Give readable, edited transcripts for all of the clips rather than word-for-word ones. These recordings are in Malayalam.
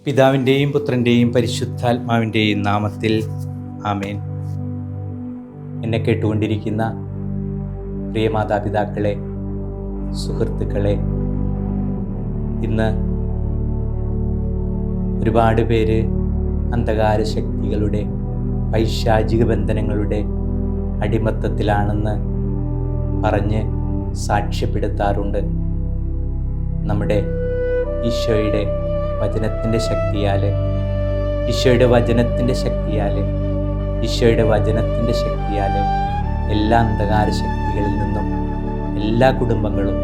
പിതാവിൻ്റെയും പുത്രൻ്റെയും പരിശുദ്ധാത്മാവിൻ്റെയും നാമത്തിൽ ആമേൻ. എന്നെ കേട്ടുകൊണ്ടിരിക്കുന്ന പ്രിയ മാതാപിതാക്കളെ, സുഹൃത്തുക്കളെ, ഇന്ന് ഒരുപാട് പേര് അന്ധകാര ശക്തികളുടെ പൈശാചിക ബന്ധനങ്ങളുടെ അടിമത്തത്തിലാണെന്ന് പറഞ്ഞ് സാക്ഷ്യപ്പെടുത്താറുണ്ട്. നമ്മുടെ ഈശോയുടെ വചനത്തിൻ്റെ ശക്തിയാൽ എല്ലാ അന്ധകാര ശക്തികളിൽ നിന്നും എല്ലാ കുടുംബങ്ങളും,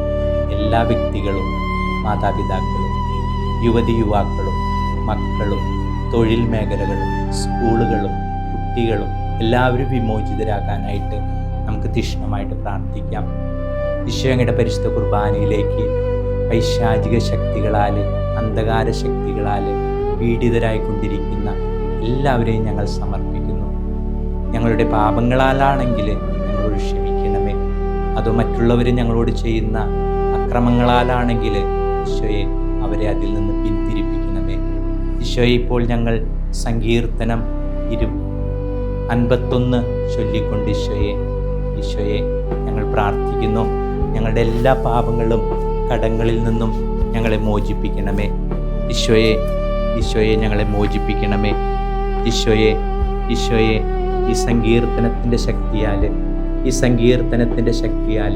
എല്ലാ വ്യക്തികളും, മാതാപിതാക്കളും, യുവതിയുവാക്കളും, മക്കളും, തൊഴിൽ മേഖലകളും, സ്കൂളുകളും, കുട്ടികളും എല്ലാവരും വിമോചിതരാകാനായിട്ട് നമുക്ക് തീക്ഷ്ണമായിട്ട് പ്രാർത്ഥിക്കാം. ഈശോയുടെ പരിശുദ്ധ കുർബാനയിലേക്ക് പൈശാചിക ശക്തികളാൽ, അന്ധകാര ശക്തികളാൽ പീഡിതരായിക്കൊണ്ടിരിക്കുന്ന എല്ലാവരെയും ഞങ്ങൾ സമർപ്പിക്കുന്നു. ഞങ്ങളുടെ പാപങ്ങളാലാണെങ്കിൽ ഞങ്ങളോട് ക്ഷമിക്കണമേ. അതോ മറ്റുള്ളവർ ഞങ്ങളോട് ചെയ്യുന്ന അക്രമങ്ങളാലാണെങ്കിൽ ഈശോയെ അവരെ അതിൽ നിന്ന് പിന്തിരിപ്പിക്കണമേ. ഈശോയെ, ഇപ്പോൾ ഞങ്ങൾ സങ്കീർത്തനം 51 ചൊല്ലിക്കൊണ്ട് ഈശോയെ ഞങ്ങൾ പ്രാർത്ഥിക്കുന്നു. ഞങ്ങളുടെ എല്ലാ പാപങ്ങളും കടങ്ങളിൽ നിന്നും ഞങ്ങളെ മോചിപ്പിക്കണമേ. ഈശോയെ ഞങ്ങളെ മോചിപ്പിക്കണമേ. ഈശോയെ ഈ സങ്കീർത്തനത്തിൻ്റെ ശക്തിയാൽ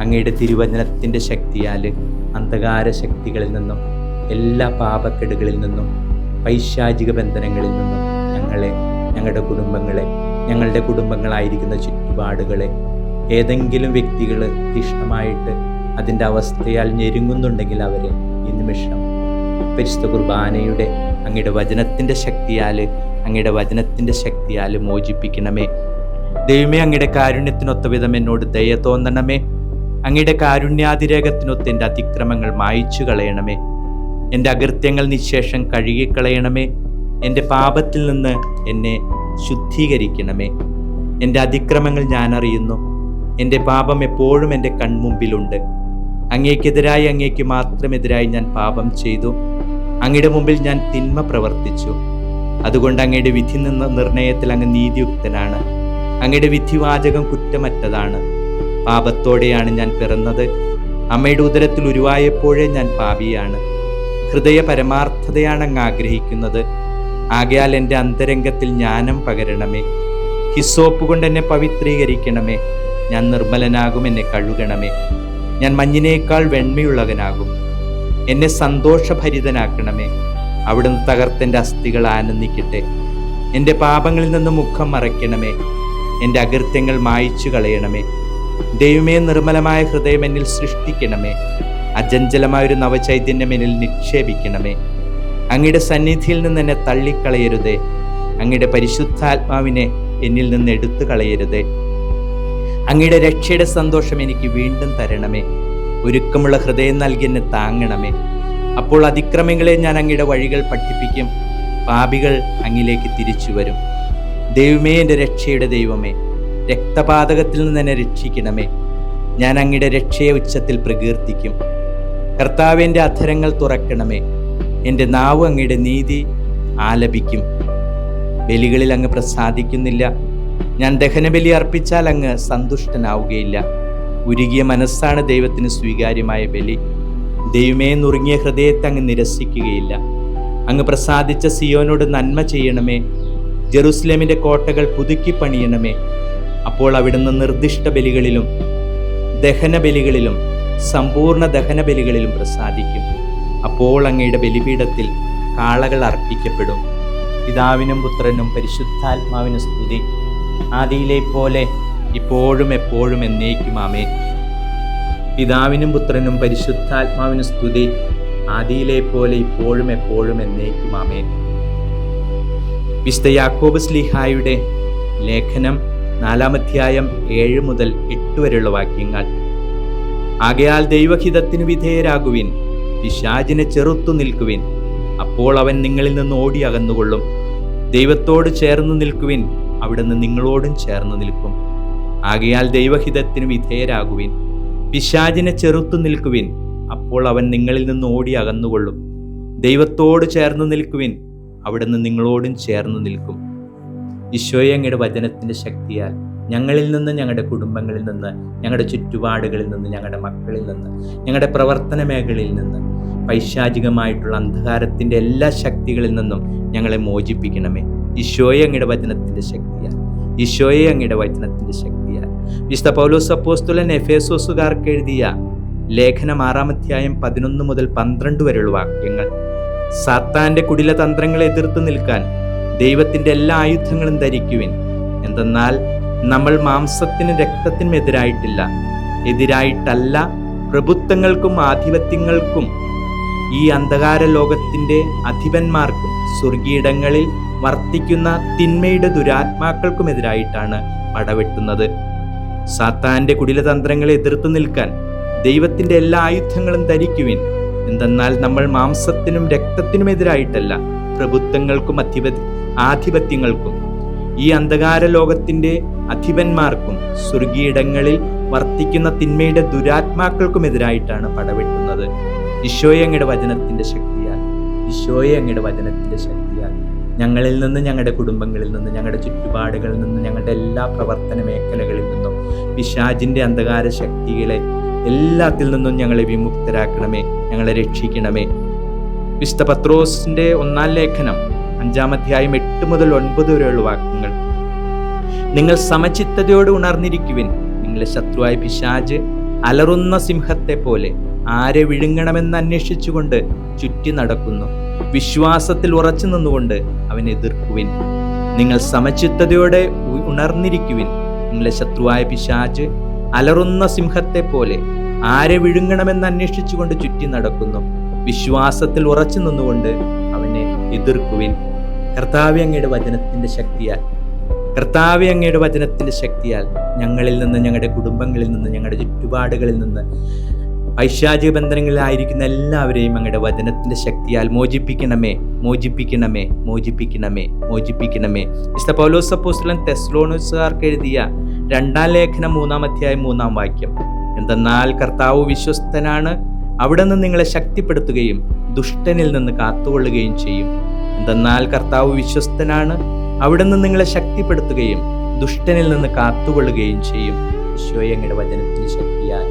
അങ്ങയുടെ തിരുവചനത്തിൻ്റെ ശക്തിയാൽ അന്ധകാര ശക്തികളിൽ നിന്നും, എല്ലാ പാപക്കെടുകളിൽ നിന്നും, പൈശാചിക ബന്ധനങ്ങളിൽ നിന്നും ഞങ്ങളുടെ കുടുംബങ്ങളെ, ഞങ്ങളുടെ കുടുംബങ്ങളായിരിക്കുന്ന ചുറ്റുപാടുകളെ, ഏതെങ്കിലും വ്യക്തികൾ തീക്ഷ്ണമായിട്ട് അതിൻ്റെ അവസ്ഥയാൽ ഞെരുങ്ങുന്നുണ്ടെങ്കിൽ അവരെ ഈ നിമിഷം പരിശുദ്ധ കുർബാനയുടെ അങ്ങയുടെ വചനത്തിൻ്റെ ശക്തിയാൽ മോചിപ്പിക്കണമേ. ദൈവമേ, അങ്ങയുടെ കാരുണ്യത്തിനൊത്ത വിധം എന്നോട് ദയ തോന്നണമേ. അങ്ങയുടെ കാരുണ്യാതിരേകത്തിനൊത്ത് എൻ്റെ അതിക്രമങ്ങൾ മായ്ച്ചു കളയണമേ. എൻ്റെ അകൃത്യങ്ങൾ നിശേഷം കഴുകിക്കളയണമേ. എൻ്റെ പാപത്തിൽ നിന്ന് എന്നെ ശുദ്ധീകരിക്കണമേ. എൻ്റെ അതിക്രമങ്ങൾ ഞാൻ അറിയുന്നു. എൻ്റെ പാപം എപ്പോഴും എൻ്റെ കൺമുമ്പിലുണ്ട്. അങ്ങേക്ക് മാത്രമെതിരായി ഞാൻ പാപം ചെയ്തു. അങ്ങയുടെ മുമ്പിൽ ഞാൻ തിന്മ പ്രവർത്തിച്ചു. അതുകൊണ്ട് അങ്ങയുടെ വിധി നിർണയത്തിൽ അങ്ങ് നീതിയുക്തനാണ്. അങ്ങയുടെ വിധിവാചകം കുറ്റമറ്റതാണ്. പാപത്തോടെയാണ് ഞാൻ പിറന്നത്. അമ്മയുടെ ഉദരത്തിൽ ഉരുവായപ്പോഴേ ഞാൻ പാപിയാണ്. ഹൃദയ പരമാർത്ഥതയാണ് അങ്ങ് ആഗ്രഹിക്കുന്നത്. ആകയാൽ എൻ്റെ അന്തരംഗത്തിൽ ജ്ഞാനം പകരണമേ. ഹിസ്സോപ്പ് കൊണ്ട് എന്നെ പവിത്രീകരിക്കണമേ. ഞാൻ നിർമ്മലനാകും, എന്നെ കഴുകണമേ. ഞാൻ മഞ്ഞിനേക്കാൾ വെണ്മയുള്ളവനാകും. എന്നെ സന്തോഷഭരിതനാക്കണമേ. അവിടുന്ന് തകർത്തെൻ്റെ അസ്ഥികൾ ആനന്ദിക്കട്ടെ. എൻ്റെ പാപങ്ങളിൽ നിന്ന് മുഖം മറയ്ക്കണമേ. എൻ്റെ അകൃത്യങ്ങൾ മായ്ച്ചു കളയണമേ. ദൈവമേ, നിർമ്മലമായ ഹൃദയം എന്നിൽ സൃഷ്ടിക്കണമേ. അചഞ്ചലമായൊരു നവചൈതന്യം എന്നിൽ നിക്ഷേപിക്കണമേ. അങ്ങയുടെ സന്നിധിയിൽ നിന്ന് എന്നെ തള്ളിക്കളയരുതേ. അങ്ങയുടെ പരിശുദ്ധാത്മാവിനെ എന്നിൽ നിന്ന് എടുത്തു കളയരുതേ. അങ്ങയുടെ രക്ഷയുടെ സന്തോഷം എനിക്ക് വീണ്ടും തരണമേ. ഒരുക്കമുള്ള ഹൃദയം നൽകി എന്നെ താങ്ങണമേ. അപ്പോൾ അതിക്രമികളെ ഞാൻ അങ്ങയുടെ വഴികൾ പഠിപ്പിക്കും. പാപികൾ അങ്ങിലേക്ക് തിരിച്ചു വരും. ദൈവമേ, എൻ്റെ രക്ഷയുടെ ദൈവമേ, രക്തപാതകത്തിൽ നിന്ന് എന്നെ രക്ഷിക്കണമേ. ഞാൻ അങ്ങയുടെ രക്ഷയെ ഉച്ചത്തിൽ പ്രകീർത്തിക്കും. കർത്താവേ, എൻ്റെ അധരങ്ങൾ തുറക്കണമേ. എൻ്റെ നാവ് അങ്ങയുടെ നീതി ആലപിക്കും. ബലികളിൽ അങ്ങ് പ്രസാദിക്കുന്നില്ല. ഞാൻ ദഹനബലി അർപ്പിച്ചാൽ അങ്ങ് സന്തുഷ്ടനാവുകയില്ല. ഉരുകിയ മനസ്സാണ് ദൈവത്തിന് സ്വീകാര്യമായ ബലി. ദൈവമേ, നുറുങ്ങിയ ഹൃദയത്തെ അങ്ങ് നിരസിക്കുകയില്ല. അങ്ങ് പ്രസാദിച്ച സിയോനോട് നന്മ ചെയ്യണമേ. ജെറുസലേമിൻ്റെ കോട്ടകൾ പുതുക്കി പണിയണമേ. അപ്പോൾ അവിടുന്ന് നിർദ്ദിഷ്ട ബലികളിലും ദഹനബലികളിലും സമ്പൂർണ്ണ ദഹനബലികളിലും പ്രസാദിക്കും. അപ്പോൾ അങ്ങയുടെ ബലിപീഠത്തിൽ കാളകൾ അർപ്പിക്കപ്പെടും. പിതാവിനും പുത്രനും പരിശുദ്ധാത്മാവിനും സ്തുതി, ആദിയിലെ പോലെ ഇപ്പോഴും എപ്പോഴും എന്നേക്കും ആമേൻ. പിതാവിനും പുത്രനും പരിശുദ്ധാത്മാവിനും സ്തുതി, ആദിയിലെ പോലെ ഇപ്പോഴും എപ്പോഴും എന്നേക്കും ആമേൻ. വിശുദ്ധ യാക്കോബ് ശ്ലീഹായുടെ ലേഖനം 4-ാം അധ്യായം 7 മുതൽ 8 വരെയുള്ള വാക്യങ്ങൾ. ആകയാൽ ദൈവഹിതത്തിന് വിധേയരാകുവിൻ, പിശാചിനെ ചെറുത്തു നിൽക്കുവിൻ, അപ്പോൾ അവൻ നിങ്ങളിൽ നിന്ന് ഓടി അകന്നുകൊള്ളും. ദൈവത്തോട് ചേർന്ന് നിൽക്കുവിൻ, അവിടുന്ന് നിങ്ങളോടും ചേർന്ന് നിൽക്കും. ആകയാൽ ദൈവഹിതത്തിന് വിധേയരാകുവിൻ, പിശാചിനെ ചെറുത്തു നിൽക്കുവിൻ, അപ്പോൾ അവൻ നിങ്ങളിൽ നിന്ന് ഓടി അകന്നുകൊള്ളും. ദൈവത്തോട് ചേർന്ന് നിൽക്കുവിൻ, അവിടുന്ന് നിങ്ങളോടും ചേർന്ന് നിൽക്കും. ഈശോയെ, അങ്ങയുടെ വചനത്തിൻ്റെ ശക്തിയാൽ ഞങ്ങളിൽ നിന്ന്, ഞങ്ങളുടെ കുടുംബങ്ങളിൽ നിന്ന്, ഞങ്ങളുടെ ചുറ്റുപാടുകളിൽ നിന്ന്, ഞങ്ങളുടെ മക്കളിൽ നിന്ന്, ഞങ്ങളുടെ പ്രവർത്തന മേഖലയിൽ നിന്ന് പൈശാചികമായിട്ടുള്ള അന്ധകാരത്തിൻ്റെ എല്ലാ ശക്തികളിൽ നിന്നും ഞങ്ങളെ മോചിപ്പിക്കണമേ. ഈശോയെ, അങ്ങയുടെ വചനത്തിൻ്റെ ശക്തിയാൽ, ഈശോയെ, അങ്ങയുടെ വചനത്തിൻ്റെ ശക്തിയാൽ. വിശുദ്ധ പൗലോസ് അപ്പോസ്തലൻ എഫേസോസുകാർക്ക് എഴുതിയ ലേഖനം 6 മുതൽ 12 വരെയുള്ള വാക്യങ്ങൾ: സാത്താന്റെ കുടില തന്ത്രങ്ങളെ എതിർത്ത് നിൽക്കാൻ ദൈവത്തിന്റെ എല്ലാ ആയുധങ്ങളും ധരിക്കുവിൻ. എന്തെന്നാൽ നമ്മൾ മാംസത്തിനും രക്തത്തിനും എതിരായിട്ടല്ല, പ്രഭുത്വങ്ങൾക്കും ആധിപത്യങ്ങൾക്കും ഈ അന്ധകാര ലോകത്തിന്റെ അധിപന്മാർക്കും സ്വർഗീയിടങ്ങളിൽ വർത്തിക്കുന്ന തിന്മയുടെ ദുരാത്മാക്കൾക്കുമെതിരായിട്ടാണ് പടവെട്ടുന്നത്. സാത്താന്റെ കുടിലതന്ത്രങ്ങളെ എതിർത്ത് നിൽക്കാൻ ദൈവത്തിന്റെ എല്ലാ ആയുധങ്ങളും ധരിക്കുവിൻ. എന്തെന്നാൽ നമ്മൾ മാംസത്തിനും രക്തത്തിനുമെതിരായിട്ടല്ല, പ്രഭുത്വങ്ങൾക്കും ആധിപത്യങ്ങൾക്കും ഈ അന്ധകാര ലോകത്തിന്റെ അധിപന്മാർക്കും സ്വർഗീയിടങ്ങളിൽ വർത്തിക്കുന്ന തിന്മയുടെ ദുരാത്മാക്കൾക്കുമെതിരായിട്ടാണ് പടവെട്ടുന്നത്. ഈശോയെ, അങ്ങയുടെ വചനത്തിന്റെ ശക്തിയാൽ, ഈശോയെ, അങ്ങയുടെ വചനത്തിന്റെ ശക്തിയാൽ ഞങ്ങളിൽ നിന്ന്, ഞങ്ങളുടെ കുടുംബങ്ങളിൽ നിന്ന്, ഞങ്ങളുടെ ചുറ്റുപാടുകളിൽ നിന്ന്, ഞങ്ങളുടെ എല്ലാ പ്രവർത്തന മേഖലകളിൽ നിന്നും പിശാചിന്റെ അന്ധകാര ശക്തികളെ എല്ലാത്തിൽ നിന്നും ഞങ്ങളെ വിമുക്തരാക്കണമേ, ഞങ്ങളെ രക്ഷിക്കണമേ. വിശുദ്ധ പത്രോസിന്റെ 1-ാം ലേഖനം 5-ാം അധ്യായം 8 മുതൽ 9 വരെയുള്ള വാക്യങ്ങൾ: നിങ്ങൾ സമചിത്തതയോട് ഉണർന്നിരിക്കുവിൻ. നിങ്ങളുടെ ശത്രുവായ പിശാച് അലറുന്ന സിംഹത്തെ പോലെ ആരെ വിഴുങ്ങണമെന്ന് അന്വേഷിച്ചുകൊണ്ട് ചുറ്റി നടക്കുന്നു. വിശ്വാസത്തിൽ ഉറച്ചു നിന്നുകൊണ്ട് അവനെ എതിർക്കുവിൻ. നിങ്ങൾ സമചിത്തതയോടെ ഉണർന്നിരിക്കുവിൻ. നിങ്ങളുടെ ശത്രുവായ പിശാച് അലറുന്ന സിംഹത്തെ പോലെ ആരെ വിഴുങ്ങണമെന്ന് അന്വേഷിച്ചുകൊണ്ട് ചുറ്റി നടക്കുന്നു. വിശ്വാസത്തിൽ ഉറച്ചു നിന്നുകൊണ്ട് അവനെ എതിർക്കുവിൻ. കർത്താവേ, അങ്ങയുടെ വചനത്തിന്റെ ശക്തിയാൽ, കർത്താവേ, അങ്ങയുടെ വചനത്തിന്റെ ശക്തിയാൽ ഞങ്ങളിൽ നിന്ന്, ഞങ്ങളുടെ കുടുംബങ്ങളിൽ നിന്ന്, ഞങ്ങളുടെ ചുറ്റുപാടുകളിൽ നിന്ന് പൈശാചിക ബന്ധനങ്ങളിലായിരിക്കുന്ന എല്ലാവരെയും അങ്ങയുടെ വചനത്തിന്റെ ശക്തിയാൽ മോചിപ്പിക്കണമേ, മോചിപ്പിക്കണമേ, മോചിപ്പിക്കണമേ, മോചിപ്പിക്കണമേ. വിശുദ്ധ പൗലോസ് അപ്പോസ്തലൻ തെസ്സലോനിക്കർക്ക് എഴുതിയ 2-ാം ലേഖനം 3-ാം അധ്യായം 3-ാം വാക്യം: എന്തെന്നാൽ കർത്താവ് വിശ്വസ്തനാണ്, അവിടുന്ന് നിങ്ങളെ ശക്തിപ്പെടുത്തുകയും ദുഷ്ടനിൽ നിന്ന് കാത്തുകൊള്ളുകയും ചെയ്യും. എന്തെന്നാൽ കർത്താവ് വിശ്വസ്തനാണ്, അവിടുന്ന് നിങ്ങളെ ശക്തിപ്പെടുത്തുകയും ദുഷ്ടനിൽ നിന്ന് കാത്തുകൊള്ളുകയും ചെയ്യും. ഈശോയെ, അങ്ങയുടെ വചനത്തിന്റെ ശക്തിയാൽ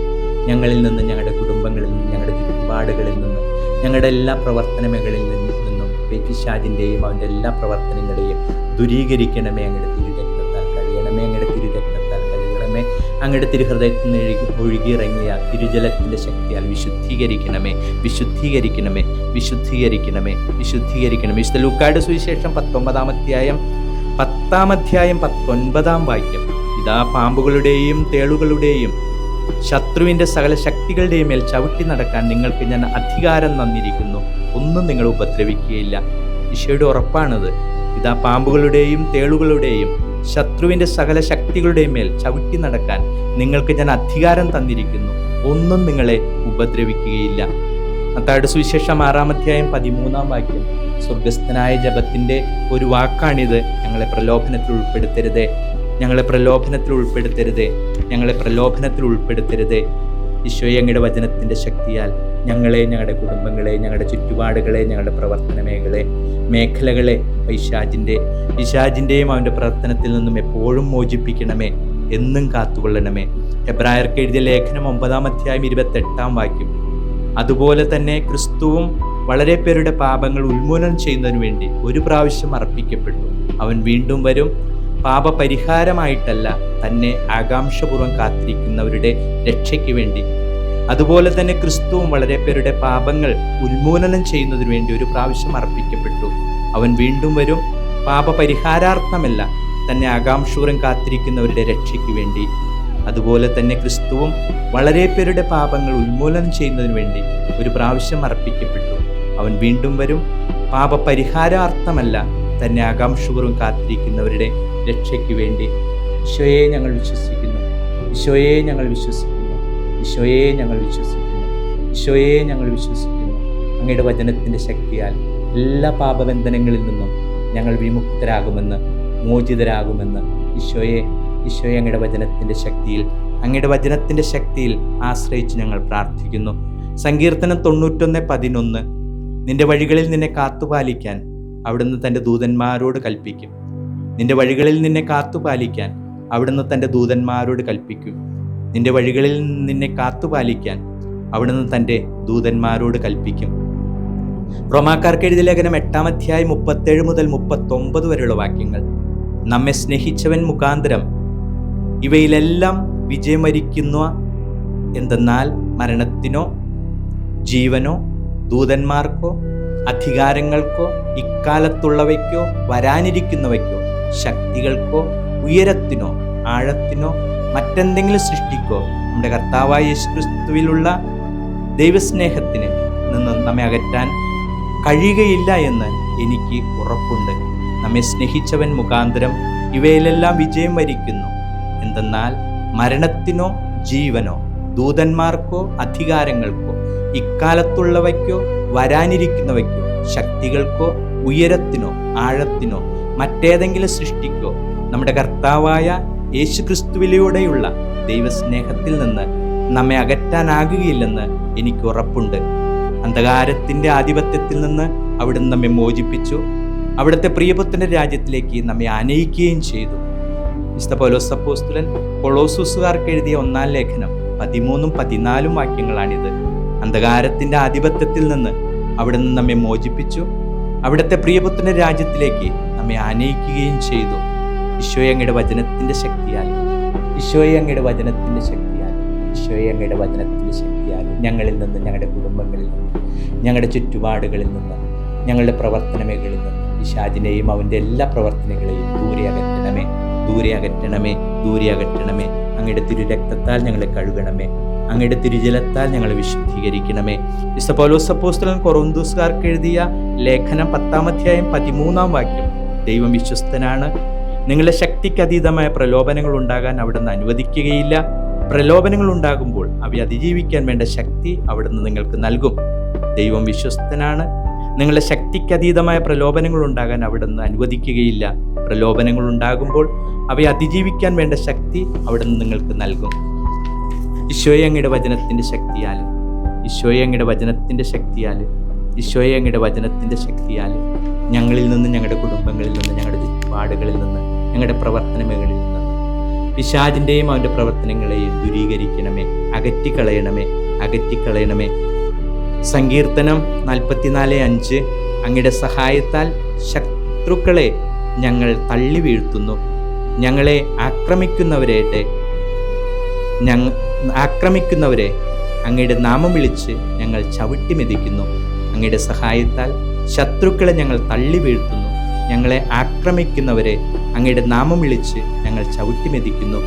ഞങ്ങളിൽ നിന്ന്, ഞങ്ങളുടെ കുടുംബങ്ങളിൽ നിന്ന്, ഞങ്ങളുടെ ചുറ്റുപാടുകളിൽ നിന്ന്, ഞങ്ങളുടെ എല്ലാ പ്രവർത്തന മേഖലയിൽ നിന്നും പിശാചിന്റെയും അവൻ്റെ എല്ലാ പ്രവർത്തനങ്ങളെയും ദൂരീകരിക്കണമേ. അങ്ങയുടെ തിരുരക്തത്താൽ കഴിയണമേ, അങ്ങയുടെ തിരുരക്തത്താൽ കഴുകണമേ. അങ്ങയുടെ തിരുഹൃദയത്തിൽ നിന്ന് ഒഴുകിയിറങ്ങിയ തിരുജലത്തിന്റെ ശക്തിയാൽ വിശുദ്ധീകരിക്കണമേ, വിശുദ്ധീകരിക്കണമേ, വിശുദ്ധീകരിക്കണമേ, വിശുദ്ധീകരിക്കണമേ. വിശുദ്ധ ലൂക്കായുടെ സുവിശേഷം 19-ാം അധ്യായം 10-ാം അധ്യായം 19-ാം വാക്യം: ഇതാ പാമ്പുകളുടെയും തേളുകളുടെയും ശത്രുവിന്റെ സകല ശക്തികളുടെയും മേൽ ചവിട്ടി നടക്കാൻ നിങ്ങൾക്ക് ഞാൻ അധികാരം തന്നിരിക്കുന്നു, ഒന്നും നിങ്ങൾ ഉപദ്രവിക്കുകയില്ല. ഈശോയുടെ ഉറപ്പാണത്. ഇതാ പാമ്പുകളുടെയും തേളുകളുടെയും ശത്രുവിന്റെ സകല ശക്തികളുടെയും മേൽ ചവിട്ടി നടക്കാൻ നിങ്ങൾക്ക് ഞാൻ അധികാരം തന്നിരിക്കുന്നു, ഒന്നും നിങ്ങളെ ഉപദ്രവിക്കുകയില്ല. മത്തായിയുടെ സുവിശേഷം 6-ാം അധ്യായം 13-ാം വാക്യം: സ്വർഗസ്ഥനായ ജപത്തിന്റെ ഒരു വാക്കാണിത്: ഞങ്ങളെ പ്രലോഭനത്തിൽ ഉൾപ്പെടുത്തരുതേ, ഞങ്ങളെ പ്രലോഭനത്തിൽ ഉൾപ്പെടുത്തരുതേ, ഞങ്ങളെ പ്രലോഭനത്തിൽ ഉൾപ്പെടുത്തരുതേ. ഈശോയെ, അങ്ങയുടെ വചനത്തിന്റെ ശക്തിയാൽ ഞങ്ങളെ, ഞങ്ങളുടെ കുടുംബങ്ങളെ, ഞങ്ങളുടെ ചുറ്റുപാടുകളെ, ഞങ്ങളുടെ പ്രവർത്തന മേഖലകളെ പിശാചിന്റെയും അവന്റെ പ്രവർത്തനത്തിൽ നിന്നും എപ്പോഴും മോചിപ്പിക്കണമേ, എന്നും കാത്തുകൊള്ളണമേ. എബ്രായർക്ക് എഴുതിയ ലേഖനം 9-ാം അധ്യായം 28-ാം വാക്യം: അതുപോലെ തന്നെ ക്രിസ്തുവും വളരെ പേരുടെ പാപങ്ങൾ ഉന്മൂലനം ചെയ്യുന്നതിനു വേണ്ടി ഒരു പ്രാവശ്യം അർപ്പിക്കപ്പെട്ടു. അവൻ വീണ്ടും വരും, പാപപരിഹാരമായിട്ടല്ല, തന്നെ ആകാംക്ഷപൂർവ്വം കാത്തിരിക്കുന്നവരുടെ രക്ഷയ്ക്ക് വേണ്ടി. അതുപോലെ തന്നെ ക്രിസ്തുവും വളരെ പേരുടെ പാപങ്ങൾ ഉന്മൂലനം ചെയ്യുന്നതിനു വേണ്ടി ഒരു പ്രാവശ്യം അർപ്പിക്കപ്പെട്ടു. അവൻ വീണ്ടും വരും, പാപപരിഹാരാർത്ഥമല്ല, തന്നെ ആകാംക്ഷപൂർവ്വം കാത്തിരിക്കുന്നവരുടെ രക്ഷയ്ക്ക് വേണ്ടി. അതുപോലെ തന്നെ ക്രിസ്തുവും വളരെ പേരുടെ പാപങ്ങൾ ഉന്മൂലനം ചെയ്യുന്നതിനു വേണ്ടി ഒരു പ്രാവശ്യം അർപ്പിക്കപ്പെട്ടു. അവൻ വീണ്ടും വരും, പാപപരിഹാരാർത്ഥമല്ല, തന്നെ ആകാംക്ഷപൂർവ്വം കാത്തിരിക്കുന്നവരുടെ രക്ഷയ്ക്ക് വേണ്ടി. ഈശോയെ, ഞങ്ങൾ വിശ്വസിക്കുന്നു. ഈശോയെ, ഞങ്ങൾ വിശ്വസിക്കുന്നു. ഈശോയെ, ഞങ്ങൾ വിശ്വസിക്കുന്നു. ഈശോയെ, ഞങ്ങൾ വിശ്വസിക്കുന്നു. അങ്ങയുടെ വചനത്തിൻ്റെ ശക്തിയാൽ എല്ലാ പാപബന്ധനങ്ങളിൽ നിന്നും ഞങ്ങൾ വിമുക്തരാകുമെന്ന്, മോചിതരാകുമെന്ന്. ഈശോയെ, അങ്ങയുടെ വചനത്തിൻ്റെ ശക്തിയിൽ, അങ്ങയുടെ വചനത്തിൻ്റെ ശക്തിയിൽ ആശ്രയിച്ച് ഞങ്ങൾ പ്രാർത്ഥിക്കുന്നു. സങ്കീർത്തനം 91:11: നിന്റെ വഴികളിൽ നിന്നെ കാത്തുപാലിക്കാൻ അവിടുന്ന് തൻ്റെ ദൂതന്മാരോട് കൽപ്പിക്കും. നിന്റെ വഴികളിൽ നിന്നെ കാത്തുപാലിക്കാൻ അവിടുന്ന് തൻ്റെ ദൂതന്മാരോട് കൽപ്പിക്കും. നിന്റെ വഴികളിൽ നിന്നെ കാത്തുപാലിക്കാൻ അവിടുന്ന് തൻ്റെ ദൂതന്മാരോട് കൽപ്പിക്കും. റോമാക്കാർക്ക് എഴുതിയ ലേഖനം 8-ാം അധ്യായം 37 മുതൽ 39 വരെയുള്ള വാക്യങ്ങൾ. നമ്മെ സ്നേഹിച്ചവൻ മുഖാന്തരം ഇവയിലെല്ലാം വിജയം വരിക്കുന്ന എന്തെന്നാൽ മരണത്തിനോ ജീവനോ ദൂതന്മാർക്കോ അധികാരങ്ങൾക്കോ ഇക്കാലത്തുള്ളവയ്ക്കോ വരാനിരിക്കുന്നവയ്ക്കോ ശക്തികൾക്കോ ഉയരത്തിനോ ആഴത്തിനോ മറ്റെന്തെങ്കിലും സൃഷ്ടിക്കോ നമ്മുടെ കർത്താവായ യേശുക്രിസ്തുവിലുള്ള ദൈവസ്നേഹത്തിന് നിന്ന് നമ്മെ അകറ്റാൻ കഴിയുകയില്ല എന്ന് എനിക്ക് ഉറപ്പുണ്ട്. നമ്മെ സ്നേഹിച്ചവൻ മുഖാന്തരം ഇവയിലെല്ലാം വിജയം വരിക്കുന്നു എന്തെന്നാൽ മരണത്തിനോ ജീവനോ ദൂതന്മാർക്കോ അധികാരങ്ങൾക്കോ ഇക്കാലത്തുള്ളവയ്ക്കോ വരാനിരിക്കുന്നവയ്ക്കോ ശക്തികൾക്കോ ഉയരത്തിനോ ആഴത്തിനോ മറ്റേതെങ്കിലും സൃഷ്ടിക്കോ നമ്മുടെ കർത്താവായ യേശുക്രിസ്തുവിലൂടെയുള്ള ദൈവസ്നേഹത്തിൽ നിന്ന് നമ്മെ അകറ്റാനാകുകയില്ലെന്ന് എനിക്ക് ഉറപ്പുണ്ട്. അന്ധകാരത്തിൻ്റെ ആധിപത്യത്തിൽ നിന്ന് അവിടുന്ന് നമ്മെ മോചിപ്പിച്ചു. അവിടുത്തെ പ്രിയപുത്രന്റെ രാജ്യത്തിലേക്ക് നമ്മെ ആനയിക്കുകയും ചെയ്തു. വിശുദ്ധ പൗലോസ് അപ്പോസ്തലൻ കൊളോസ്സുകാർക്ക് എഴുതിയ 1-ാം ലേഖനം 13-14 വാക്യങ്ങളാണിത്. അന്ധകാരത്തിൻ്റെ ആധിപത്യത്തിൽ നിന്ന് അവിടുന്ന് നമ്മെ മോചിപ്പിച്ചു. അവിടുത്തെ പ്രിയപുത്രന്റെ രാജ്യത്തിലേക്ക് നമ്മെ ആനയിക്കുകയും ചെയ്തു. ഈശോയെ അങ്ങയുടെ വചനത്തിൻ്റെ ശക്തിയാൽ, ഈശോയെ അങ്ങയുടെ വചനത്തിൻ്റെ ശക്തിയാൽ, ഈശോയെ അങ്ങയുടെ വചനത്തിൻ്റെ ശക്തിയാൽ ഞങ്ങളിൽ നിന്ന്, ഞങ്ങളുടെ കുടുംബങ്ങളിൽ നിന്ന്, ഞങ്ങളുടെ ചുറ്റുപാടുകളിൽ നിന്ന്, ഞങ്ങളുടെ പ്രവർത്തന മേഖലയിൽ നിന്ന് പിശാചിനെയും അവൻ്റെ എല്ലാ പ്രവർത്തനങ്ങളെയും ദൂരെ അകറ്റണമേ, ദൂരെ അകറ്റണമേ, ദൂരെ അകറ്റണമേ. അങ്ങയുടെ തിരുരക്തത്താൽ ഞങ്ങളെ കഴുകണമേ, അങ്ങയുടെ തിരുജലത്താൽ ഞങ്ങളെ വിശുദ്ധീകരിക്കണമേ. വിശുദ്ധ പൗലോസ് അപ്പോസ്തലൻ കൊറിന്തോസുകാർക്ക് എഴുതിയ ലേഖനം 10-ാം അധ്യായം 13-ാം വാക്യം. ദൈവം വിശ്വസ്തനാണ്. നിങ്ങളുടെ ശക്തിക്ക് അതീതമായ പ്രലോഭനങ്ങൾ ഉണ്ടാകാൻ അവിടുന്ന് അനുവദിക്കുകയില്ല. പ്രലോഭനങ്ങൾ ഉണ്ടാകുമ്പോൾ അവയെ അതിജീവിക്കാൻ വേണ്ട ശക്തി അവിടുന്ന് നിങ്ങൾക്ക് നൽകും. ദൈവം വിശ്വസ്തനാണ്. നിങ്ങളുടെ ശക്തിക്ക് അതീതമായ പ്രലോഭനങ്ങൾ ഉണ്ടാകാൻ അവിടുന്ന് അനുവദിക്കുകയില്ല. പ്രലോഭനങ്ങൾ ഉണ്ടാകുമ്പോൾ അവയെ അതിജീവിക്കാൻ വേണ്ട ശക്തി അവിടുന്ന് നിങ്ങൾക്ക് നൽകും. ഈശോയെ അങ്ങയുടെ വചനത്തിൻ്റെ ശക്തിയാൽ, ഈശോയെ അങ്ങയുടെ വചനത്തിൻ്റെ ശക്തിയാൽ, ഈശോയെ അങ്ങയുടെ വചനത്തിൻ്റെ ശക്തിയാൽ ഞങ്ങളിൽ നിന്ന്, ഞങ്ങളുടെ കുടുംബങ്ങളിൽ നിന്ന്, ഞങ്ങളുടെ ചുറ്റുപാടുകളിൽ നിന്ന്, ഞങ്ങളുടെ പ്രവർത്തന മേഖലയിൽ നിന്ന് പിശാചിൻ്റെയും അവൻ്റെ പ്രവർത്തനങ്ങളെയും ദൂരീകരിക്കണമേ, അകറ്റിക്കളയണമേ, അകറ്റിക്കളയണമേ. സങ്കീർത്തനം 44:5 അങ്ങയുടെ സഹായത്താൽ ശത്രുക്കളെ ഞങ്ങൾ തള്ളി വീഴ്ത്തുന്നു. ഞങ്ങളെ ആക്രമിക്കുന്നവരെ അങ്ങയുടെ നാമം വിളിച്ച് ഞങ്ങൾ ചവിട്ടി മെതിക്കുന്നു. അങ്ങയുടെ സഹായത്താൽ ശത്രുക്കളെ ഞങ്ങൾ തള്ളി വീഴ്ത്തുന്നു. ഞങ്ങളെ ആക്രമിക്കുന്നവരെ അങ്ങയുടെ നാമം വിളിച്ച് ഞങ്ങൾ ചവിട്ടി മെതിക്കുന്നു.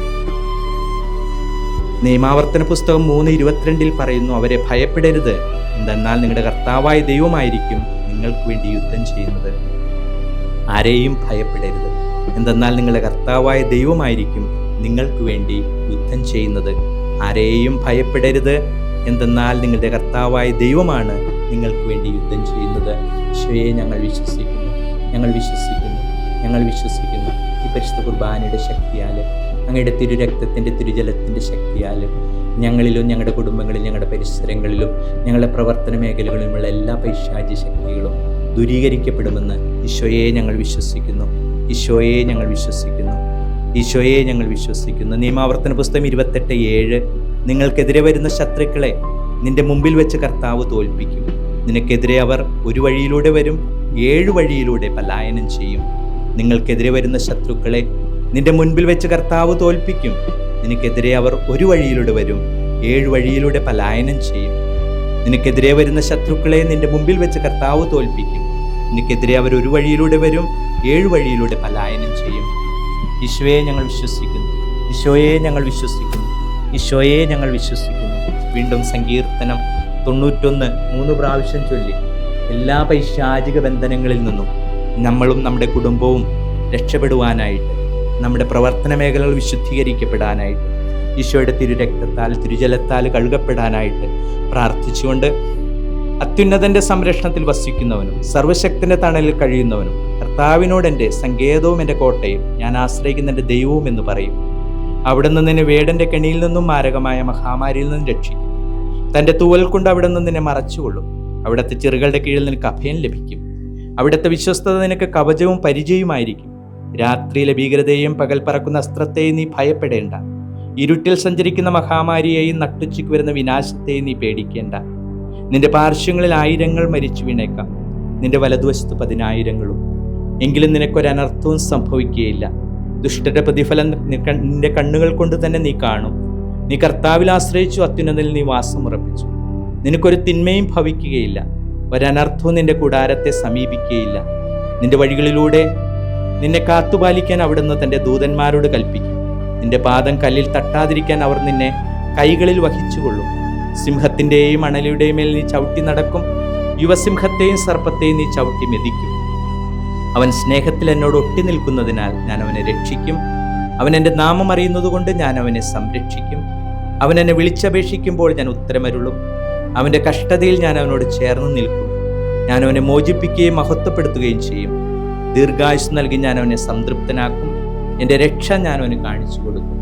നിയമാവർത്തന പുസ്തകം 3:22 പറയുന്നു, അവരെ ഭയപ്പെടരുത്, എന്തെന്നാൽ നിങ്ങളുടെ കർത്താവായ ദൈവമായിരിക്കും നിങ്ങൾക്ക് വേണ്ടി യുദ്ധം ചെയ്യുന്നത്. ആരെയും ഭയപ്പെടരുത്, എന്തെന്നാൽ നിങ്ങളുടെ കർത്താവായ ദൈവമായിരിക്കും നിങ്ങൾക്ക് വേണ്ടി യുദ്ധം ചെയ്യുന്നത്. ആരെയും ഭയപ്പെടരുത്, എന്തെന്നാൽ നിങ്ങളുടെ കർത്താവായ ദൈവമാണ് നിങ്ങൾക്ക് വേണ്ടി യുദ്ധം ചെയ്യുന്നത്. ഈശോയെ ഞങ്ങൾ വിശ്വസിക്കുന്നു, ഞങ്ങൾ വിശ്വസിക്കുന്നു, ഞങ്ങൾ വിശ്വസിക്കുന്നു. ഈ പരിശുദ്ധ കുർബാനയുടെ ശക്തിയാൽ, അങ്ങയുടെ തിരുരക്തത്തിൻ്റെ തിരുജലത്തിൻ്റെ ശക്തിയാൽ ഞങ്ങളിലും ഞങ്ങളുടെ കുടുംബങ്ങളിലും ഞങ്ങളുടെ പരിസരങ്ങളിലും ഞങ്ങളുടെ പ്രവർത്തന മേഖലകളിലുമുള്ള എല്ലാ പൈശാചി ശക്തികളും ദൂരീകരിക്കപ്പെടുമെന്ന് ഈശോയെ ഞങ്ങൾ വിശ്വസിക്കുന്നു, ഈശോയെ ഞങ്ങൾ വിശ്വസിക്കുന്നു, ഈശോയെ ഞങ്ങൾ വിശ്വസിക്കുന്നു. നിയമാവർത്തന പുസ്തകം 28:7 നിങ്ങൾക്കെതിരെ വരുന്ന ശത്രുക്കളെ നിന്റെ മുമ്പിൽ വെച്ച് കർത്താവ് തോൽപ്പിക്കും. നിനക്കെതിരെ അവർ ഒരു വഴിയിലൂടെ വരും, 7 വഴിയിലൂടെ പലായനം ചെയ്യും. നിങ്ങൾക്കെതിരെ വരുന്ന ശത്രുക്കളെ നിന്റെ മുൻപിൽ വെച്ച് കർത്താവ് തോൽപ്പിക്കും. നിനക്കെതിരെ അവർ ഒരു വഴിയിലൂടെ വരും, 7 വഴിയിലൂടെ പലായനം ചെയ്യും. നിനക്കെതിരെ വരുന്ന ശത്രുക്കളെ നിന്റെ മുമ്പിൽ വെച്ച് കർത്താവ് തോൽപ്പിക്കും. നിനക്കെതിരെ അവർ ഒരു വഴിയിലൂടെ വരും, 7 വഴിയിലൂടെ പലായനം ചെയ്യും. ഈശോയെ ഞങ്ങൾ വിശ്വസിക്കുന്നു, ഈശോയെ ഞങ്ങൾ വിശ്വസിക്കുന്നു, ഈശോയെ ഞങ്ങൾ വിശ്വസിക്കുന്നു. വീണ്ടും സങ്കീർത്തനം 91 3 പ്രാവശ്യം ചൊല്ലി എല്ലാ പൈശാചിക ബന്ധനങ്ങളിൽ നിന്നും നമ്മളും നമ്മുടെ കുടുംബവും രക്ഷപ്പെടുവാനായിട്ട്, നമ്മുടെ പ്രവർത്തന മേഖലകൾ വിശുദ്ധീകരിക്കപ്പെടാനായിട്ട്, ഈശോയുടെ തിരുരക്തത്താൽ തിരുജലത്താൽ കഴുകപ്പെടാനായിട്ട് പ്രാർത്ഥിച്ചുകൊണ്ട് അത്യുന്നതൻ്റെ സംരക്ഷണത്തിൽ വസിക്കുന്നവനും സർവശക്തൻ്റെ തണലിൽ കഴിയുന്നവനും കർത്താവിനോട് എൻ്റെ സങ്കേതവും എൻ്റെ കോട്ടയും ഞാൻ ആശ്രയിക്കുന്ന എൻ്റെ ദൈവവും എന്ന് പറയും. അവിടെ നിന്ന് നിന്നെ വേടൻ്റെ കെണിയിൽ നിന്നും മാരകമായ മഹാമാരിയിൽ നിന്നും രക്ഷിക്കും. തൻ്റെ തൂവൽ കൊണ്ട് അവിടെ നിന്ന് നിന്നെ മറച്ചുകൊള്ളും. അവിടുത്തെ ചിറകുകളുടെ കീഴിൽ നിനക്ക് അഭയം ലഭിക്കും. അവിടുത്തെ വിശ്വസ്തത നിനക്ക് കവചവും പരിചയവുമായിരിക്കും. രാത്രിയിലെ ഭീകരതയെയും പകൽ പറക്കുന്ന അസ്ത്രത്തെയും നീ ഭയപ്പെടേണ്ട. ഇരുട്ടിൽ സഞ്ചരിക്കുന്ന മഹാമാരിയെയും നട്ടുച്ചയ്ക്ക് വരുന്ന വിനാശത്തെയും നീ പേടിക്കേണ്ട. നിന്റെ പാർശ്വങ്ങളിൽ 1000 മരിച്ചു വീണേക്കാം, നിന്റെ വലതുവശത്ത് 10,000. എങ്കിലും നിനക്കൊരനർത്ഥവും സംഭവിക്കുകയില്ല. ദുഷ്ടന്റെ പ്രതിഫലം നിന്റെ കണ്ണുകൾ കൊണ്ട് തന്നെ നീ കാണും. നീ കർത്താവിൽ ആശ്രയിച്ചു, അത്യുന്നതിൽ നീ വാസമുറപ്പിച്ചു. നിനക്കൊരു തിന്മയും ഭവിക്കുകയില്ല, ഒരനർത്ഥവും നിന്റെ കൂടാരത്തെ സമീപിക്കുകയില്ല. നിന്റെ വഴികളിലൂടെ നിന്നെ കാത്തുപാലിക്കാൻ അവിടുന്ന് തൻ്റെ ദൂതന്മാരോട് കൽപ്പിക്കും. നിന്റെ പാദം കല്ലിൽ തട്ടാതിരിക്കാൻ അവർ നിന്നെ കൈകളിൽ വഹിച്ചുകൊള്ളും. സിംഹത്തിൻ്റെയും അണലിയുടെയും മേൽ നീ ചവിട്ടി നടക്കും. യുവസിംഹത്തെയും സർപ്പത്തെയും നീ ചവിട്ടി മെതിക്കും. അവൻ സ്നേഹത്തിൽ എന്നോട് ഒട്ടി നിൽക്കുന്നതിനാൽ ഞാൻ അവനെ രക്ഷിക്കും. അവൻ എൻ്റെ നാമം അറിയുന്നതുകൊണ്ട് ഞാൻ അവനെ സംരക്ഷിക്കും. അവൻ എന്നെ വിളിച്ചപേക്ഷിക്കുമ്പോൾ ഞാൻ ഉത്തരമരുളും. അവൻ്റെ കഷ്ടതയിൽ ഞാൻ അവനോട് ചേർന്ന് നിൽക്കും. ഞാൻ അവനെ മോചിപ്പിക്കുകയും മഹത്വപ്പെടുത്തുകയും ചെയ്യും. ദീർഘായുസ് നൽകി ഞാൻ അവനെ സംതൃപ്തനാക്കും. എൻ്റെ രക്ഷ ഞാൻ അവന് കാണിച്ചു കൊടുക്കും.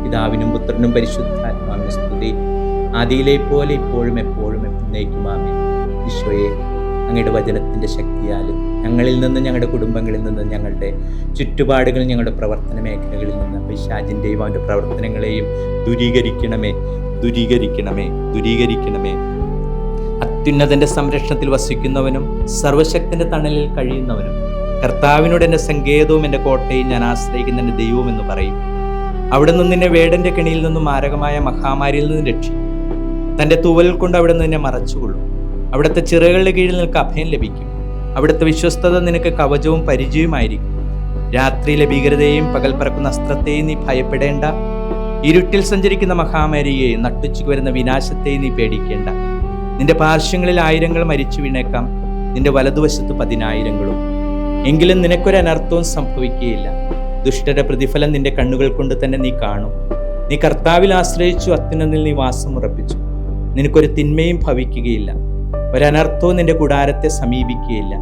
പിതാവിനും പുത്രനും പരിശുദ്ധാത്മാവിനും സ്തുതി, ആദിയിലെ പോലെ ഇപ്പോഴും എപ്പോഴും എന്നേക്കും ആമേൻ. ഈശോയെ, അങ്ങയുടെ വചനത്തിൻ്റെ ശക്തിയാലും ഞങ്ങളിൽ നിന്ന്, ഞങ്ങളുടെ കുടുംബങ്ങളിൽ നിന്ന്, ഞങ്ങളുടെ ചുറ്റുപാടുകളിൽ, ഞങ്ങളുടെ പ്രവർത്തന മേഖലകളിൽ നിന്ന് പിശാചിൻ്റെയും അവൻ്റെ പ്രവർത്തനങ്ങളെയും ദൂരീകരിക്കണമേ, ദൂരീകരിക്കണമേ, ദൂരീകരിക്കണമേ. അത്യുന്നതൻ്റെ സംരക്ഷണത്തിൽ വസിക്കുന്നവനും സർവശക്തൻ്റെ തണലിൽ കഴിയുന്നവനും കർത്താവിനോട് എൻ്റെ സങ്കേതവും എൻ്റെ കോട്ടയും ഞാൻ ആശ്രയിക്കുന്ന എൻ്റെ ദൈവവും എന്ന് പറയും. അവിടെ നിന്ന് നിന്നെ വേടൻ്റെ കെണിയിൽ നിന്നും മാരകമായ മഹാമാരിയിൽ നിന്നും രക്ഷിക്കും. തൻ്റെ തൂവലിൽ കൊണ്ട് അവിടെ നിന്ന് നിന്നെ മറച്ചുകൊള്ളും. അവിടുത്തെ ചിറകുകളുടെ കീഴിൽ നിനക്ക് അഭയം ലഭിക്കും. അവിടുത്തെ വിശ്വസ്തത നിനക്ക് കവചവും പരിചയവുമായിരിക്കും. രാത്രിയിലെ ഭീകരതയെയും പകൽ പറക്കുന്ന അസ്ത്രത്തെയും നീ ഭയപ്പെടേണ്ട. ഇരുട്ടിൽ സഞ്ചരിക്കുന്ന മഹാമാരിയെയും നട്ടുച്ചയ്ക്ക് വരുന്ന വിനാശത്തെയും നീ പേടിക്കേണ്ട. നിന്റെ പാർശ്വങ്ങളിൽ 1000 മരിച്ചു വീണേക്കാം, നിന്റെ വലതുവശത്ത് 10,000. എങ്കിലും നിനക്കൊരനർത്ഥവും സംഭവിക്കുകയില്ല. ദുഷ്ടന്റെ പ്രതിഫലം നിന്റെ കണ്ണുകൾ കൊണ്ട് തന്നെ നീ കാണും. നീ കർത്താവിൽ ആശ്രയിച്ചു, അത്യുന്നതിൽ നീ വാസമുറപ്പിച്ചു. നിനക്കൊരു തിന്മയും ഭവിക്കുകയില്ല, ഒരനർത്ഥവും നിന്റെ കൂടാരത്തെ സമീപിക്കുകയില്ല.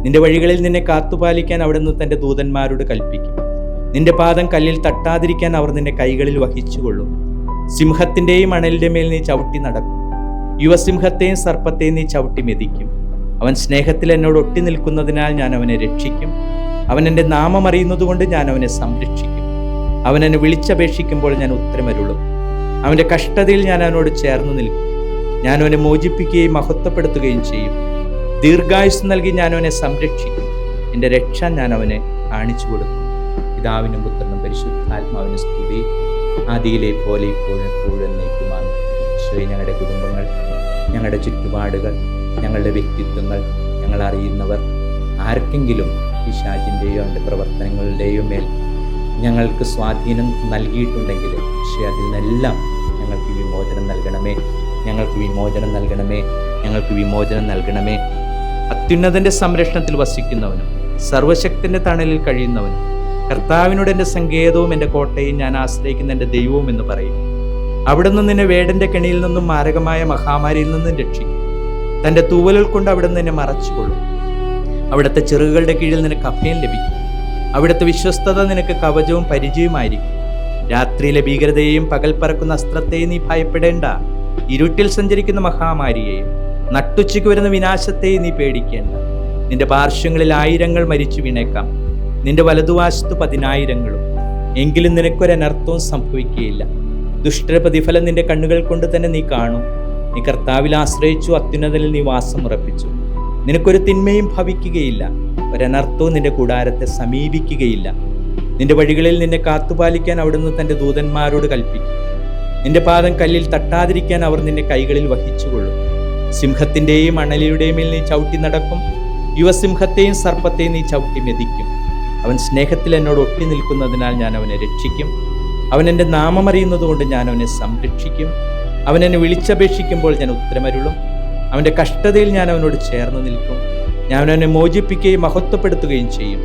നിന്റെ വഴികളിൽ നിന്നെ കാത്തുപാലിക്കാൻ അവിടുന്ന് തൻ്റെ ദൂതന്മാരോട് കൽപ്പിക്കും. നിന്റെ പാദം കല്ലിൽ തട്ടാതിരിക്കാൻ അവർ നിന്നെ കൈകളിൽ വഹിച്ചുകൊള്ളും. സിംഹത്തിൻ്റെയും അണലിൻ്റെ മേൽ നീ ചവിട്ടി നടക്കും. യുവസിംഹത്തെയും സർപ്പത്തെയും നീ ചവിട്ടി മെതിക്കും. അവൻ സ്നേഹത്തിൽ എന്നോട് ഒട്ടി നിൽക്കുന്നതിനാൽ ഞാൻ അവനെ രക്ഷിക്കും. അവൻ എൻ്റെ നാമം അറിയുന്നതുകൊണ്ട് ഞാൻ അവനെ സംരക്ഷിക്കും. അവൻ എന്നെ വിളിച്ചപേക്ഷിക്കുമ്പോൾ ഞാൻ ഉത്തരമരുളും. അവൻ്റെ കഷ്ടതയിൽ ഞാൻ അവനോട് ചേർന്ന് നിൽക്കും. ഞാൻ അവനെ മോചിപ്പിക്കുകയും മഹത്വപ്പെടുത്തുകയും ചെയ്യും. ദീർഘായുസ് നൽകി ഞാൻ അവനെ സംരക്ഷിക്കും. എൻ്റെ രക്ഷ ഞാൻ അവനെ കാണിച്ചു കൊടുക്കും. പിതാവിനും പുത്രനും പരിശുദ്ധാത്മാവിനും സ്തുതി, ആദിയിലെ പോലെ ഇപ്പോഴും എപ്പോഴും എന്നേക്കുമാണ്. ഈശോയെ, ഞങ്ങളുടെ കുടുംബങ്ങൾ, ഞങ്ങളുടെ ചുറ്റുപാടുകൾ, ഞങ്ങളുടെ വ്യക്തിത്വങ്ങൾ, ഞങ്ങൾ അറിയുന്നവർ ആർക്കെങ്കിലും പിശാചിൻ്റെയോ അവൻ്റെ പ്രവർത്തനങ്ങളുടെയോ മേൽ ഞങ്ങൾക്ക് സ്വാധീനം നൽകിയിട്ടുണ്ടെങ്കിൽ പക്ഷേ അതിൽ നിന്നെല്ലാം ഞങ്ങൾക്ക് വിമോചനം നൽകണമേ, ഞങ്ങൾക്ക് വിമോചനം നൽകണമേ, ഞങ്ങൾക്ക് വിമോചനം നൽകണമേ. അത്യുന്നതൻ്റെ സംരക്ഷണത്തിൽ വസിക്കുന്നവനും സർവശക്തൻ്റെ തണലിൽ കഴിയുന്നവനും കർത്താവിനോട് എൻ്റെ സങ്കേതവും എൻ്റെ കോട്ടയും ഞാൻ ആശ്രയിക്കുന്ന എൻ്റെ ദൈവവും എന്ന് പറയും. അവിടെ നിന്ന് നിന്നെ വേടൻ്റെ കെണിയിൽ നിന്നും മാരകമായ മഹാമാരിയിൽ നിന്നും രക്ഷിക്കും. തൻ്റെ തൂവലുകൾ കൊണ്ട് അവിടെ നിന്ന് നിന്നെ മറച്ചുകൊള്ളും. അവിടുത്തെ ചിറകുകളുടെ കീഴിൽ നിനക്ക് അഭയം ലഭിക്കും. അവിടുത്തെ വിശ്വസ്തത നിനക്ക് കവചവും പരിചയവുമായിരിക്കും. രാത്രിയിലെ ഭീകരതയെയും പകൽ പറക്കുന്ന അസ്ത്രത്തെയും നീ ഭയപ്പെടേണ്ട. ഇരുട്ടിൽ സഞ്ചരിക്കുന്ന മഹാമാരിയെയും നട്ടുച്ചയ്ക്ക് വരുന്ന വിനാശത്തെയും നീ പേടിക്കേണ്ട. നിന്റെ പാർശ്വങ്ങളിൽ 1000 മരിച്ചു വീണേക്കാം, നിന്റെ വലതുവശത്ത് 10,000. എങ്കിലും നിനക്കൊരനർത്ഥവും സംഭവിക്കുകയില്ല. ദുഷ്ടന്റെ പ്രതിഫലം നിന്റെ കണ്ണുകൾ കൊണ്ട് തന്നെ നീ കാണും. നീ കർത്താവിൽ ആശ്രയിച്ചു, അത്യുന്നതനിൽ നീ വാസമുറപ്പിച്ചു. നിനക്കൊരു തിന്മയും ഭവിക്കുകയില്ല, ഒരനർത്ഥവും നിന്റെ കൂടാരത്തെ സമീപിക്കുകയില്ല. നിന്റെ വഴികളിൽ നിന്നെ കാത്തുപാലിക്കാൻ അവിടുന്ന് തൻ്റെ ദൂതന്മാരോട് കൽപ്പിക്കും. നിന്റെ പാദം കല്ലിൽ തട്ടാതിരിക്കാൻ അവർ നിന്നെ കൈകളിൽ വഹിച്ചുകൊള്ളും. സിംഹത്തിൻ്റെയും അണലിയുടെയും മേൽ നീ ചവിട്ടി നടക്കും. യുവസിംഹത്തെയും സർപ്പത്തെയും നീ ചവിട്ടി മെതിക്കും. അവൻ സ്നേഹത്തിൽ എന്നോട് ഒട്ടി നിൽക്കുന്നതിനാൽ ഞാൻ അവനെ രക്ഷിക്കും. അവൻ എൻ്റെ നാമം അറിയുന്നതുകൊണ്ട് ഞാൻ അവനെ സംരക്ഷിക്കും. അവൻ എന്നെ വിളിച്ചപേക്ഷിക്കുമ്പോൾ ഞാൻ ഉത്തരമരുളും. അവൻ്റെ കഷ്ടതയിൽ ഞാൻ അവനോട് ചേർന്ന് നിൽക്കും. ഞാൻ അവനെ മോചിപ്പിക്കുകയും മഹത്വപ്പെടുത്തുകയും ചെയ്യും.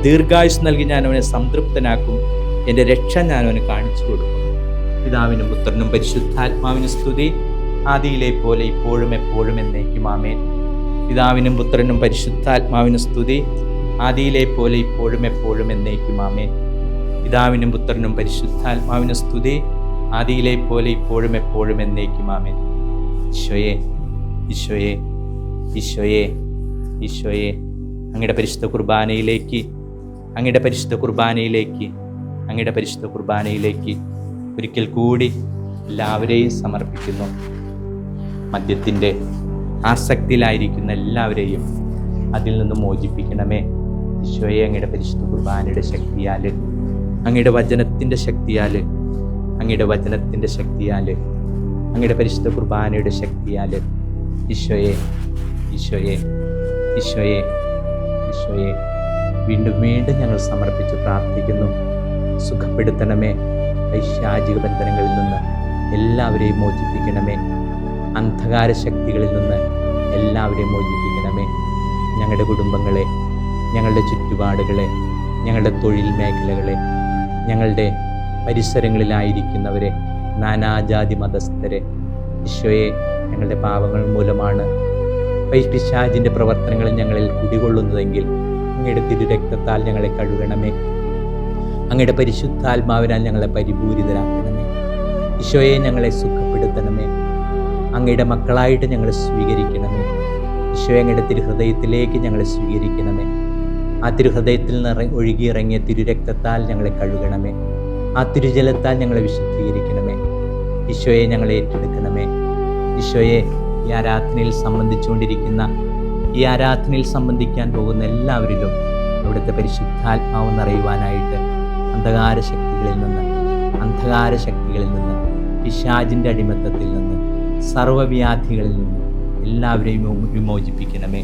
ദീർഘായുസ് നൽകി ഞാൻ അവനെ സംതൃപ്തനാക്കും. എൻ്റെ രക്ഷ ഞാൻ അവന് കാണിച്ചു കൊടുക്കും. പിതാവിനും പുത്രനും പരിശുദ്ധാത്മാവിനും സ്തുതി, ആദിയിലെ പോലെ ഇപ്പോഴും എപ്പോഴും എന്നേക്കും ആമേൻ. പിതാവിനും പുത്രനും പരിശുദ്ധാത്മാവിനും സ്തുതി, ആദിയിലെ പോലെ ഇപ്പോഴും എപ്പോഴും എന്നേക്കും ആമേൻ. പിതാവിനും പുത്രനും പരിശുദ്ധാത്മാവിനും സ്തുതി, ആദിയിലെ പോലെ ഇപ്പോഴും എപ്പോഴും എന്നേക്കും ആമേൻ. ഈശോയെ, ഈശോയെ, ഈശോയെ, ഈശോയെ, അങ്ങയുടെ പരിശുദ്ധ കുർബാനയിലേക്ക്, അങ്ങയുടെ പരിശുദ്ധ കുർബാനയിലേക്ക്, അങ്ങയുടെ പരിശുദ്ധ കുർബാനയിലേക്ക് ഒരിക്കൽ കൂടി എല്ലാവരെയും സമർപ്പിക്കുന്നു. മദ്യത്തിൻ്റെ ആസക്തിയിലായിരിക്കുന്ന എല്ലാവരെയും അതിൽ നിന്ന് മോചിപ്പിക്കണമേ. ഈശോയെ, അങ്ങയുടെ പരിശുദ്ധ കുർബാനയുടെ ശക്തിയാൽ, അങ്ങയുടെ വചനത്തിൻ്റെ ശക്തിയാൽ, അങ്ങയുടെ വചനത്തിൻ്റെ ശക്തിയാൽ, അങ്ങയുടെ പരിശുദ്ധ കുർബാനയുടെ ശക്തിയാൽ ഈശോയെ, ഈശോയെ, ഈശോയെ, ഈശോയെ, വീണ്ടും വീണ്ടും ഞങ്ങൾ സമർപ്പിച്ച് പ്രാർത്ഥിക്കുന്നു. സുഖപ്പെടുത്തണമേ. പൈശാചിക ബന്ധനങ്ങളിൽ നിന്ന് എല്ലാവരെയും മോചിപ്പിക്കണമേ. അന്ധകാര ശക്തികളിൽ നിന്ന് എല്ലാവരെയും മോചിപ്പിക്കണമേ. ഞങ്ങളുടെ കുടുംബങ്ങളെ, ഞങ്ങളുടെ ചുറ്റുപാടുകളെ, ഞങ്ങളുടെ തൊഴിൽ മേഖലകളെ, ഞങ്ങളുടെ പരിസരങ്ങളിലായിരിക്കുന്നവരെ, നാനാജാതി മതസ്ഥരെ, ഈശോയെ, ഞങ്ങളുടെ പാപങ്ങൾ മൂലമാണ് പിശാചിൻ്റെ പ്രവർത്തനങ്ങൾ ഞങ്ങളിൽ കുടികൊള്ളുന്നതെങ്കിൽ അങ്ങയുടെ തിരുരക്തത്താൽ ഞങ്ങളെ കഴുകണമേ. അങ്ങയുടെ പരിശുദ്ധാത്മാവിനാൽ ഞങ്ങളെ പരിപൂരിതരാക്കണമേ. ഈശോയെ, ഞങ്ങളെ സുഖപ്പെടുത്തണമേ. അങ്ങയുടെ മക്കളായിട്ട് ഞങ്ങളെ സ്വീകരിക്കണമേ. ഈശോയെ, അങ്ങയുടെ തിരുഹൃദയത്തിലേക്ക് ഞങ്ങളെ സ്വീകരിക്കണമേ. ആ തിരുഹൃദയത്തിൽ നിന്ന് ഒഴുകിയിറങ്ങിയ തിരുരക്തത്താൽ ഞങ്ങളെ കഴുകണമേ. ആ തിരുജലത്താൽ ഞങ്ങളെ വിശുദ്ധീകരിക്കണമേ. ഈശോയെ, ഞങ്ങളെ ഏറ്റെടുക്കണമേ. ഈശോയെ, ഈ ആരാധനയിൽ സംബന്ധിച്ചുകൊണ്ടിരിക്കുന്ന, ഈ ആരാധനയിൽ സംബന്ധിക്കാൻ പോകുന്ന എല്ലാവരിലും അവിടുത്തെ പരിശുദ്ധാത്മാവ് നിറയുവാനായിട്ട് അന്ധകാര ശക്തികളിൽ നിന്ന് പിശാചിൻ്റെ അടിമത്തത്തിൽ നിന്ന്, സർവ്വവ്യാധികളിൽ നിന്ന് എല്ലാവരെയും വിമോചിപ്പിക്കണമേ.